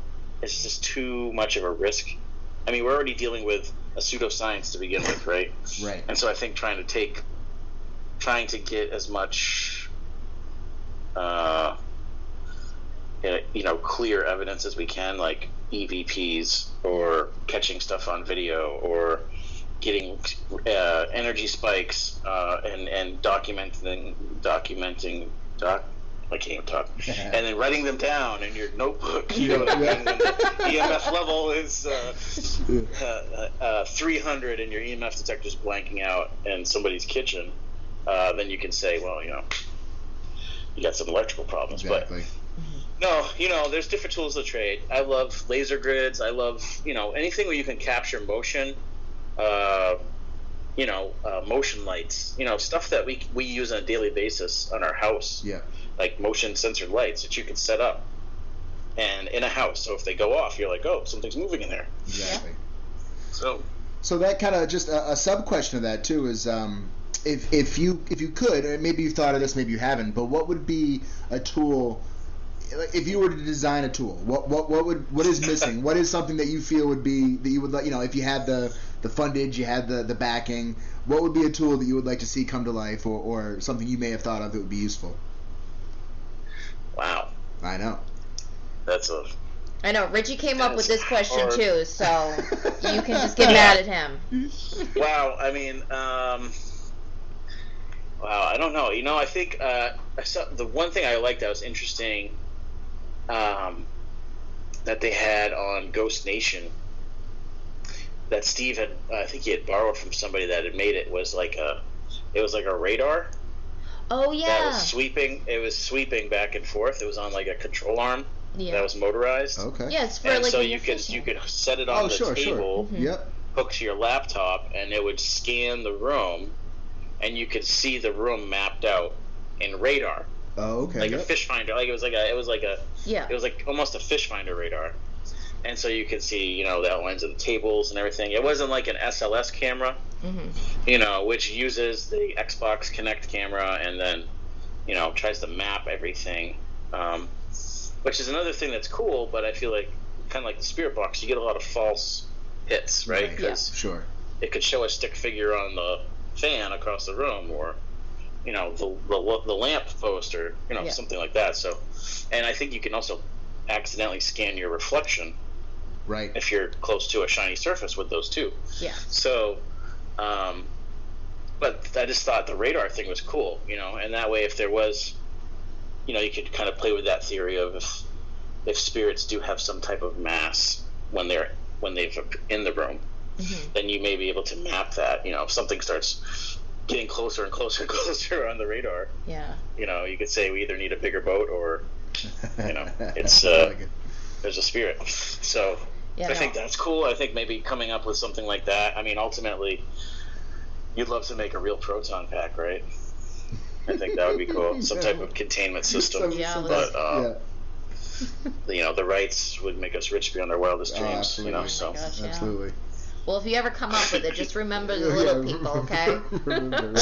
too much of a risk. I mean, we're already dealing with a pseudoscience to begin with, right? Right. And so I think trying to get as much, clear evidence as we can, like EVPs or catching stuff on video or getting energy spikes and documenting. I can't even talk. And then writing them down in your notebook. You know what I mean? When the EMF level is 300 and your EMF detector's blanking out in somebody's kitchen, then you can say, well, you got some electrical problems. Exactly. But no, there's different tools of trade. I love laser grids. I love, anything where you can capture motion. Motion lights. Stuff that we use on a daily basis on our house. Yeah. Like motion censored lights that you can set up and in a house, so if they go off, you're like, oh, something's moving in there. Exactly. So that kind of just a sub question of that too is if you could, or maybe you've thought of this, maybe you haven't, but what would be a tool if you were to design a tool, what is missing? What is something that you feel would be that you would like? If you had the fundage, you had the backing, what would be a tool that you would like to see come to life, or something you may have thought of that would be useful? Wow. I know. I know. Richie came up with this question too, so you can just get mad at him. Wow. I mean, wow. I don't know. I think I saw the one thing I liked that was interesting that they had on Ghost Nation that Steve had. I think he had borrowed from somebody that had made it. Was like a radar. Oh yeah. That was sweeping. It was sweeping back and forth. It was on like a control arm. Yeah. That was motorized. Okay. Yeah, it's for and like. So you could set it on the table, sure. Mm-hmm. Yep. Hook to your laptop, and it would scan the room, and you could see the room mapped out in radar. Oh, okay. Like a fish finder. Like it was like almost a fish finder radar, and so you could see the outlines of the tables and everything. It wasn't like an SLS camera, which uses the Xbox Kinect camera and then tries to map everything. Which is another thing that's cool, but I feel like kind of like the Spirit Box, you get a lot of false hits, right? Because sure, it could show a stick figure on the fan across the room, or the lamp post, or something like that. So, and I think you can also accidentally scan your reflection, right? If you're close to a shiny surface with those too. Yeah. So, but I just thought the radar thing was cool, and that way if there was. You could kind of play with that theory of if spirits do have some type of mass when they've in the room, then you may be able to map that. If something starts getting closer and closer and closer on the radar, you could say we either need a bigger boat or it's there's a spirit. So I think that's cool. I think maybe coming up with something like that. I mean, ultimately, you'd love to make a real proton pack, right? I think that would be cool. Some type of containment system. The rights would make us rich beyond our wildest dreams. Absolutely. So gosh, absolutely. Well, if you ever come up with it, just remember the little people, okay? I'm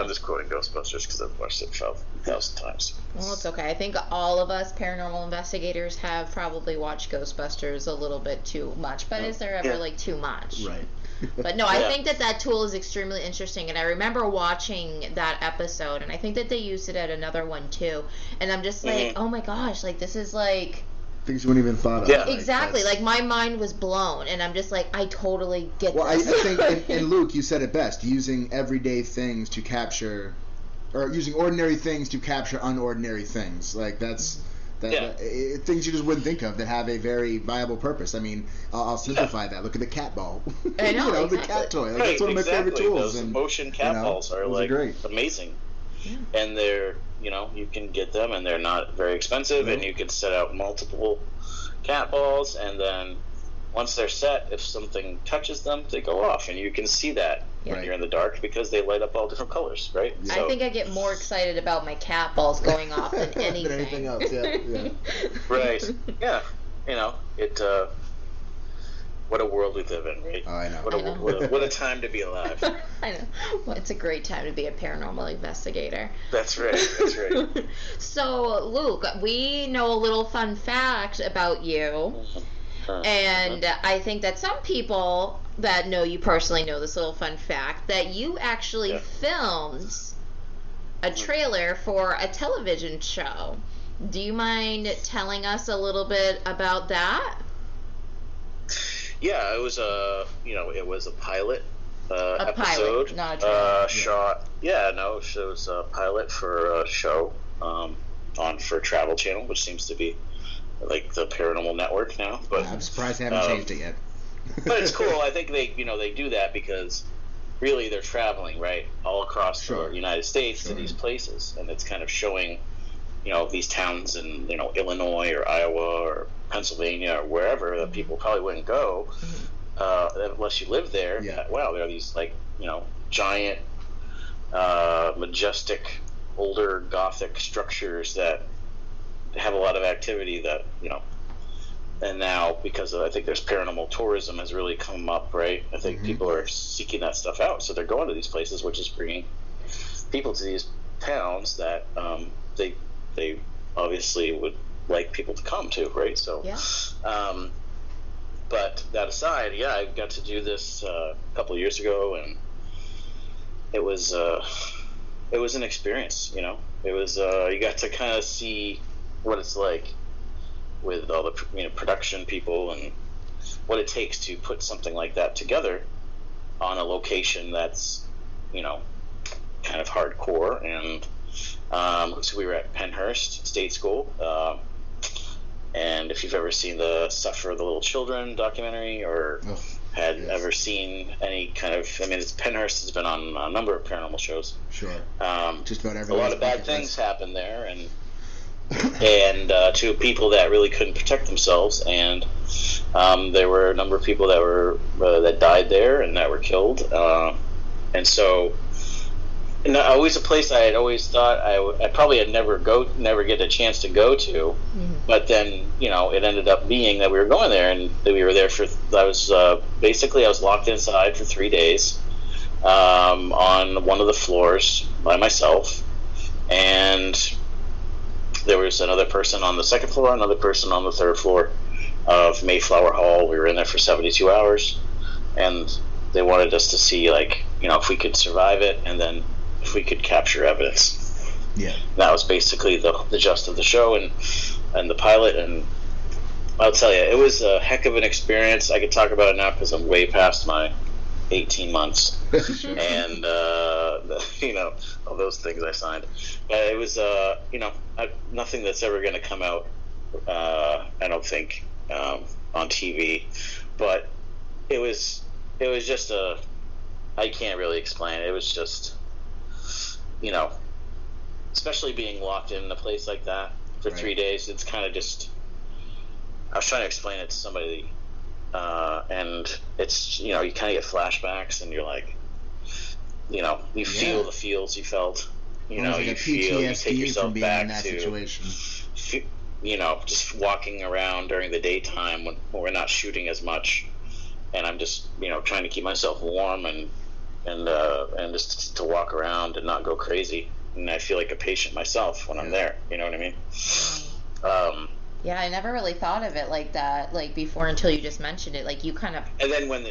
just quoting Ghostbusters because I've watched it 1,000 times. Well, it's okay. I think all of us paranormal investigators have probably watched Ghostbusters a little bit too much. But is there ever too much? Right. But no, I think that tool is extremely interesting, and I remember watching that episode, and I think that they used it at another one too, and I'm just like, oh my gosh, like this is like things you wouldn't even thought of. Yeah, exactly. Like my mind was blown, and I'm just like, I totally get this. Well, I think, and Luke, you said it best: using everyday things to capture, or using ordinary things to capture unordinary things. Like that's. Things you just wouldn't think of that have a very viable purpose. I mean, I'll simplify that. Look at the cat ball. I know, exactly. The cat toy. Like, that's one of my favorite tools. Those motion cat balls are like great. Amazing. Yeah. And they're, you can get them, and they're not very expensive, and you can set out multiple cat balls, and then once they're set, if something touches them, they go off, and you can see that when you're in the dark because they light up all different colors, right? Yeah. I think I get more excited about my cat balls going off than anything. Than anything else, yeah. Right. Yeah. What a world we live in, right? Oh, I know. What a time to be alive. I know. Well, it's a great time to be a paranormal investigator. That's right. So, Luke, we know a little fun fact about you. And I think that some people that know you personally know this little fun fact, that you actually filmed a trailer for a television show. Do you mind telling us a little bit about that? Yeah, it was a pilot episode. Pilot, not a trailer. Shot. Yeah, no, it was a pilot for a show for Travel Channel, which seems to be like the Paranormal Network now. But I'm surprised they haven't changed it yet. But it's cool. I think they do that because really they're traveling all across the United States to these places, and it's kind of showing these towns in Illinois or Iowa or Pennsylvania or wherever that people probably wouldn't go unless you live there. Wow, there are these giant, majestic, older Gothic structures that have a lot of activity that and now because I think there's paranormal tourism has really come up, right? I think people are seeking that stuff out, so they're going to these places, which is bringing people to these towns that they they obviously would like people to come to, right? So, Yeah. But that aside, yeah, I got to do this a couple of years ago, and it was an experience. You know, it was you got to kind of see what it's like with all the production people and what it takes to put something like that together on a location that's kind of hardcore. And so we were at Pennhurst State School. And if you've ever seen the Suffer the Little Children documentary, or ever seen any kind of, Pennhurst has been on a number of paranormal shows. Sure. Just about every. A lot of bad things happened there, and to people that really couldn't protect themselves, and there were a number of people that died there and that were killed, and so. And always a place I had always thought I probably had never get a chance to go to, Mm-hmm. but then it ended up being that we were going there, and that we were there for. I was locked inside for 3 days, on one of the floors by myself, and there was another person on the second floor, another person on the third floor of Mayflower Hall. We were in there for 72 hours, and they wanted us to see if we could survive it, and then if we could capture evidence. Yeah. That was basically the gist of the show and the pilot, and I'll tell you, it was a heck of an experience. I could talk about it now because I'm way past my 18 months and all those things I signed. It was nothing that's ever going to come out, I don't think, on TV, but it was just I can't really explain it. It was just, especially being locked in a place like that for 3 days, it's kind of just, I was trying to explain it to somebody, and it's, you kind of get flashbacks, and you're like, you feel the feels you felt, like you feel, you take yourself from being back in that to, situation. just walking around during the daytime when we're not shooting as much, and I'm just, trying to keep myself warm and just to walk around and not go crazy. And I feel like a patient myself when I'm there. You know what I mean? Yeah, I never really thought of it like that, before, until you just mentioned it. You kind of, and then when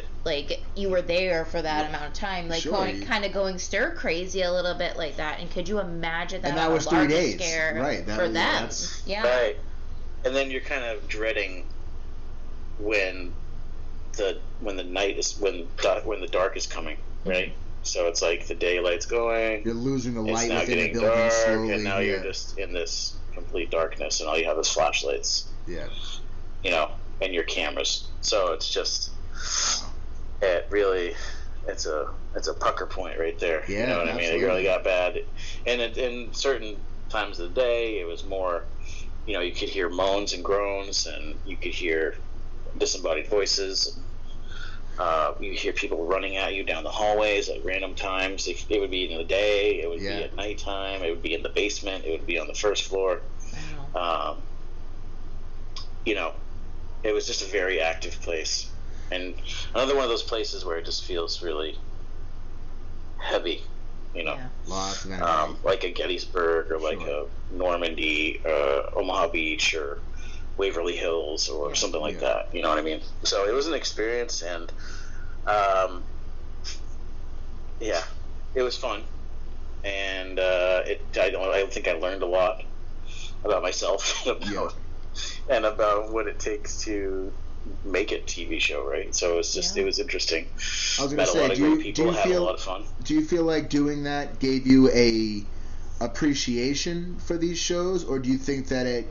you were there for that amount of time, kind of going stir crazy a little bit like that. And could you imagine that? And that was 3 days, right? For them, yeah. Right. And then you're kind of dreading when the dark is coming, right? So it's like the daylight's going. You're losing the light within the building dark, slowly, and now you're just in this complete darkness, and all you have is flashlights. Yeah. And your cameras. So it's just, it really, it's a pucker point right there. Yeah, you know what absolutely. I mean? It really got bad, and in certain times of the day, it was more, you could hear moans and groans, and you could hear disembodied voices. You hear people running at you down the hallways at random times. It would be in the day, it would be at nighttime, it would be in the basement, it would be on the first floor. Wow. It was just a very active place, and another one of those places where it just feels really heavy. Lots of energy. Like a Gettysburg, or like a Normandy, Omaha Beach, or Waverly Hills, or something like that. You know what I mean? So it was an experience, and it was fun, and I don't think I learned a lot about myself and about what it takes to make a TV show, right? So it's just, it was interesting. I was going to say, had a lot of fun. Do you feel like doing that gave you a appreciation for these shows, or do you think that it,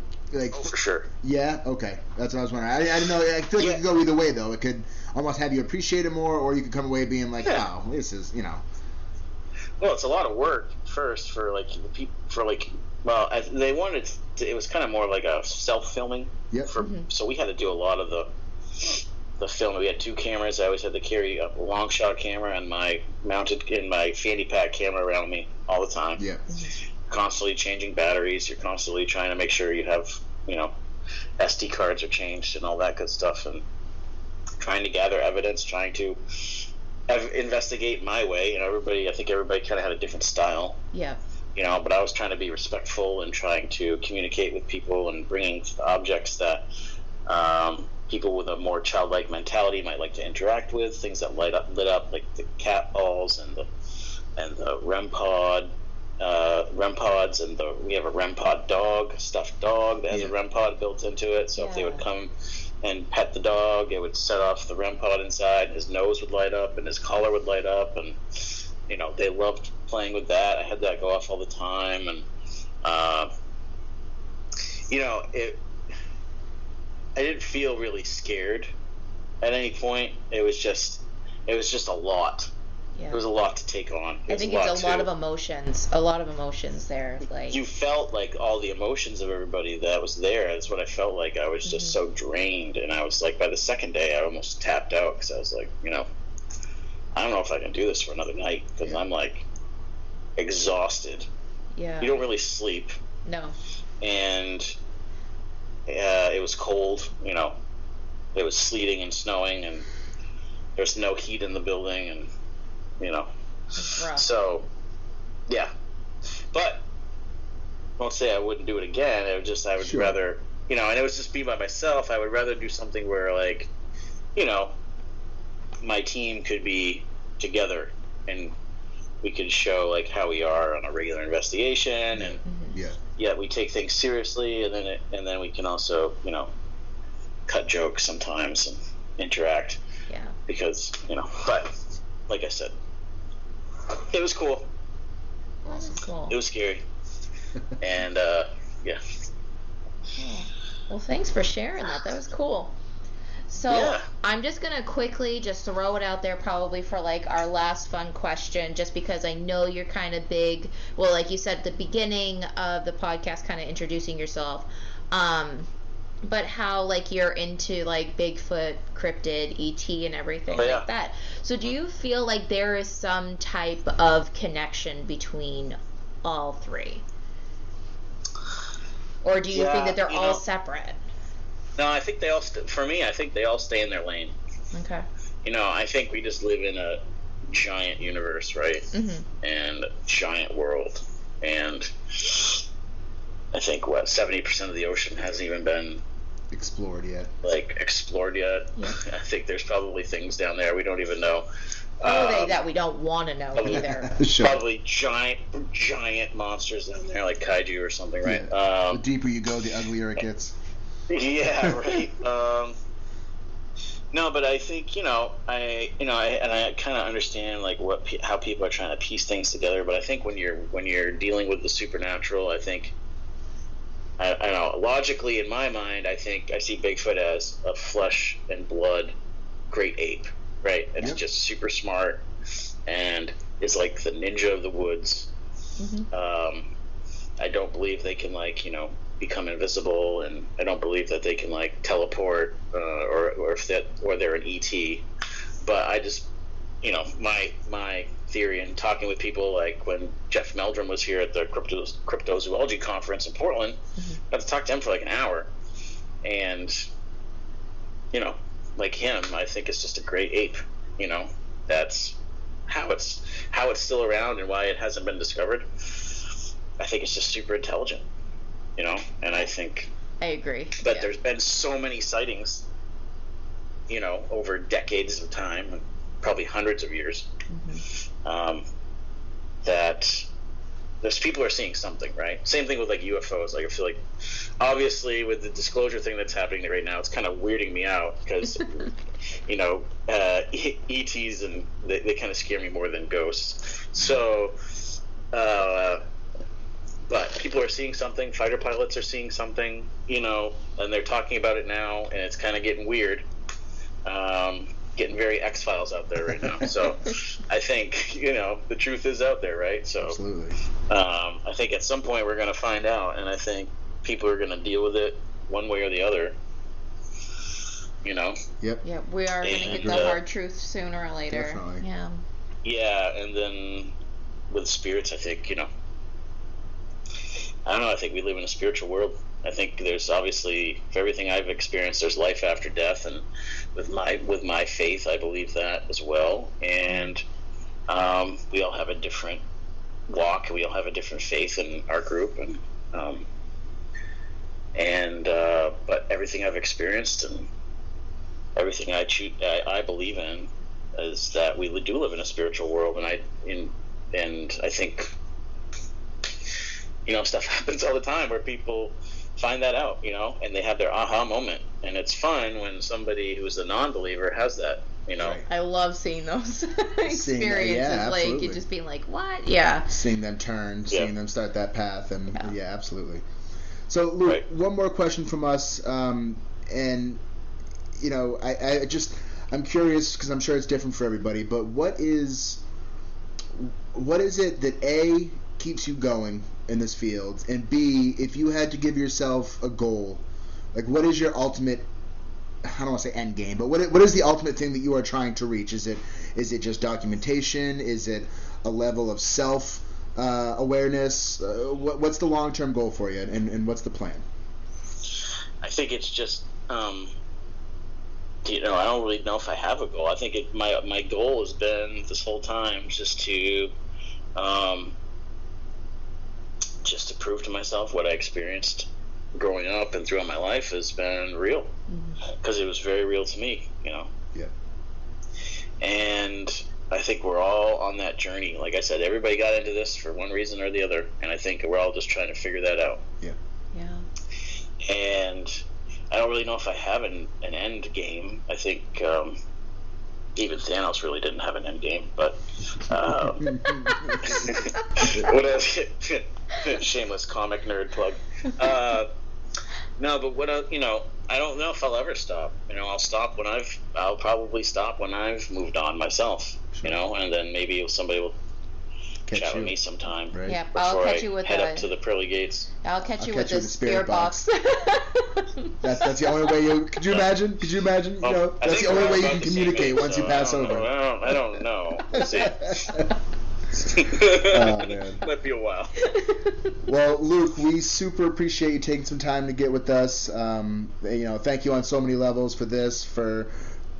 for sure. Yeah, okay. That's what I was wondering. I didn't know. I feel like it could go either way, though. It could almost have you appreciate it more, or you could come away being like, "Oh, this is, Well, it's a lot of work first for the people they wanted it was kind of more like a self-filming. Yep. So we had to do a lot of the film. We had 2 cameras. I always had to carry a long shot camera and my fanny pack camera around me all the time. Yeah. Constantly changing batteries. You're constantly trying to make sure you have, SD cards are changed and all that good stuff, and trying to gather evidence, trying to investigate my way. I think everybody kind of had a different style. Yeah. but I was trying to be respectful and trying to communicate with people and bringing objects that people with a more childlike mentality might like to interact with, things that lit up like the cat balls and the REM pods, and we have a REM pod dog, stuffed dog that has a REM pod built into it. So if they would come and pet the dog, it would set off the REM pod inside. His nose would light up and his collar would light up, and they loved playing with that. I had that go off all the time, and I didn't feel really scared at any point. It was just a lot. Yeah. It was a lot to take on. I think it's a lot of emotions there. Like, you felt like all the emotions of everybody that was there. That's what I felt like. I was just so drained, and I was like, by the second day, I almost tapped out because I was like, I don't know if I can do this for another night because I'm like exhausted. Yeah. You don't really sleep. No. And it was cold. It was sleeting and snowing, and there's no heat in the building, and so yeah. But I won't say I wouldn't do it again. I would rather, and it was just be by myself. I would rather do something where, like, my team could be together and we could show like how we are on a regular investigation, and we take things seriously, and then we can also cut jokes sometimes and interact, because but like I said, it was cool. It was scary. And yeah. Well, thanks for sharing that. That was cool. So I'm just going to quickly just throw it out there probably for like our last fun question, just because I know you're kind of big. Well, like you said at the beginning of the podcast, kind of introducing yourself. But how like you're into like Bigfoot, cryptid, ET, and everything like that. So do you feel like there is some type of connection between all three? Or do you think that they're all separate? No, I think they all, for me, I think they all stay in their lane. Okay. I think we just live in a giant universe, right? Mm-hmm. And a giant world. And I think, 70% of the ocean hasn't even been explored yet. Yeah. I think there's probably things down there we don't even know. Probably that we don't want to know either. Sure. Probably giant monsters down there, like kaiju or something, right? Yeah. The deeper you go, the uglier it gets. Yeah, right. No, but I think I kind of understand like how people are trying to piece things together. But I think when you're dealing with the supernatural, I think I don't know, logically in my mind, I think I see Bigfoot as a flesh and blood great ape, right? It's just super smart and is like the ninja of the woods. Mm-hmm. I don't believe they can become invisible, and I don't believe that they can teleport or they're an ET. But I just my theory in talking with people, like when Jeff Meldrum was here at the cryptozoology conference in Portland, got to talk to him for like an hour, and like him, I think it's just a great ape. That's how it's still around and why it hasn't been discovered. I think it's just super intelligent, and I think I agree that there's been so many sightings, over decades of time, probably hundreds of years, that those people are seeing something, right? Same thing with UFOs. I feel like, obviously, with the disclosure thing that's happening right now, it's kind of weirding me out because, ETs, and they kind of scare me more than ghosts. So, but people are seeing something. Fighter pilots are seeing something, and they're talking about it now, and it's kind of getting weird. Getting very X-Files out there right now. So I think, the truth is out there, right? So absolutely. I think at some point we're going to find out, and I think people are going to deal with it one way or the other. Yep. Yeah, we are going to get the hard truth sooner or later. Definitely. Yeah. Yeah, and then with spirits, I think, I don't know, I think we live in a spiritual world. I think there's obviously, for everything I've experienced, there's life after death, and with my faith, I believe that as well. And we all have a different walk. We all have a different faith in our group, but everything I've experienced and everything I believe in is that we do live in a spiritual world, and I think stuff happens all the time where people find that out, and they have their aha moment, and it's fun when somebody who's a non-believer has that. Right. I love seeing those experiences, yeah, like you just being like, what? Yeah. Seeing them turn, seeing them start that path, and yeah, absolutely. So, Luke, one more question from us, and I'm curious because I'm sure it's different for everybody, but what is it that A, keeps you going in this field, and B, if you had to give yourself a goal, like what is your ultimate, I don't want to say end game, but what is the ultimate thing that you are trying to reach? Is it just documentation? Is it a level of self awareness? What's the long-term goal for you, and what's the plan? I think it's just I don't really know if I have a goal. I think my goal has been this whole time just to prove to myself what I experienced growing up and throughout my life has been real, because it was very real to me, Yeah. And I think we're all on that journey. Like I said, everybody got into this for one reason or the other, and I think we're all just trying to figure that out. Yeah. And I don't really know if I have an end game. I think even Thanos really didn't have an end game, but what else? Shameless comic nerd plug. No, but what I don't know if I'll ever stop. I'll probably stop when I've moved on myself. Sure. And then maybe somebody will chat with me sometime. Right. Yeah, I'll catch you with head up to the pearly gates. I'll catch you with the spirit box. That's the only way you. Could you imagine? That's the only way you can communicate once you pass over. I don't know. Let's see. Oh, man. Might be a while. Well, Luke, we super appreciate you taking some time to get with us. Thank you on so many levels for this, for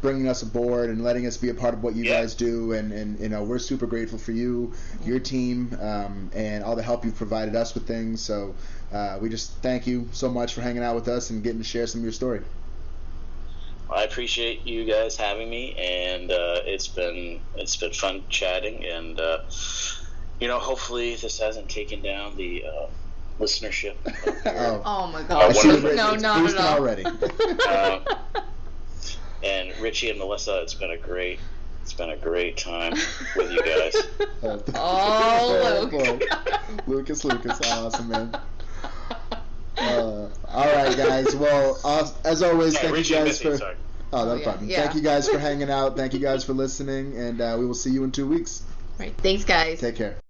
bringing us aboard and letting us be a part of what you guys do, and we're super grateful for you, your team, and all the help you've provided us with things. So we just thank you so much for hanging out with us and getting to share some of your story. I appreciate you guys having me, and it's been fun chatting, and hopefully this hasn't taken down the listenership. Oh my gosh! No, not at all. Already. And Richie and Melissa, it's been a great time with you guys. Luke. Lucas, awesome, man. All right, guys. Well, as always, thank you guys for. Oh, no problem. Yeah. Thank you guys for hanging out. Thank you guys for listening, and we will see you in 2 weeks. Right. Thanks, guys. Take care.